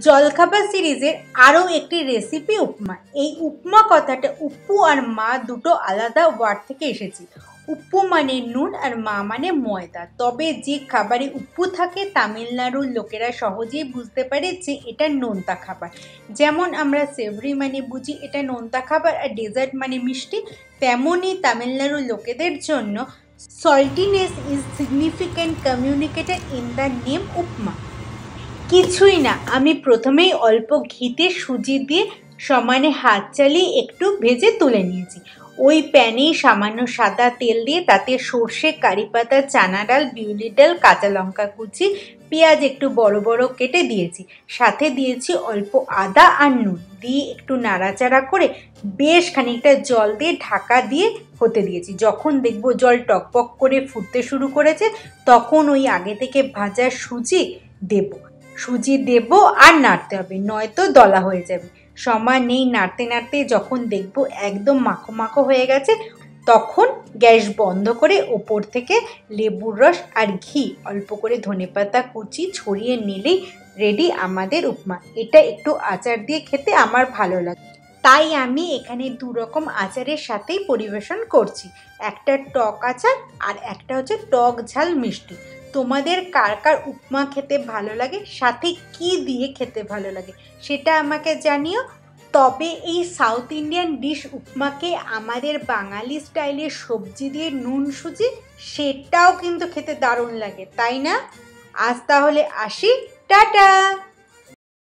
জলখাবার সিরিজের আরও একটি রেসিপি উপমা। এই উপমা কথাটা উপ্পু আর মা দুটো আলাদা ওয়ার্ড থেকে এসেছে। উপ্পু মানে নুন আর মা মানে ময়দা। তবে যে খাবারে উপ্পু থাকে তামিলনাড়ুর লোকেরা সহজেই বুঝতে পারে যে এটা নোনতা খাবার। যেমন আমরা সেভরি মানে বুঝি এটা নোনতা খাবার আর ডেজার্ট মানে মিষ্টি, তেমনই তামিলনাড়ুর লোকেদের জন্য saltiness is significant communicated in the name upma. কিছুই না, আমি প্রথমেই অল্প ঘিতে সুজি দিয়ে সমানে হাত চালিয়ে একটু ভেজে তুলে নিয়েছি। ওই প্যানেই সামান্য সাদা তেল দিয়ে তাতে সর্ষে, কারি পাতা, চানা ডাল, বিউলি ডাল, কাঁচা লঙ্কা কুচি, পেঁয়াজ একটু বড় বড় কেটে দিয়েছি। সাথে দিয়েছি অল্প আদা আর নুন দিয়ে একটু নাড়াচাড়া করে বেশ খানিকটা জল দিয়ে ঢাকা দিয়ে হতে দিয়েছি। যখন দেখবো জল টকবক করে ফুটতে শুরু করেছে তখন ওই আগে থেকে ভাজা সুজি দেব আর নাড়তে হবে, নয়তো দলা হয়ে যাবে। সমানেই নাড়তে নাড়তে যখন দেখবো একদম মাখো মাখো হয়ে গেছে তখন গ্যাস বন্ধ করে ওপর থেকে লেবুর রস আর ঘি, অল্প করে ধনেপাতা কুচি ছড়িয়ে নিলেই রেডি আমাদের উপমা। এটা একটু আচার দিয়ে খেতে আমার ভালো লাগে, তাই আমি এখানে দু রকম আচারের সাথেই পরিবেশন করছি। একটা টক আচার আর একটা হচ্ছে টক ঝাল মিষ্টি। তোমাদের কার কার উপমা খেতে ভালো লাগে, সাথে কি দিয়ে খেতে ভালো লাগে সেটা আমাকে জানিও। তবে এই সাউথ ইন্ডিয়ান ডিশ উপমাকে আমাদের বাঙালি স্টাইলের সবজি দিয়ে নুন সুজি, সেটাও কিন্তু খেতে দারুণ লাগে, তাই না? আজ তাহলে আসি, টাটা।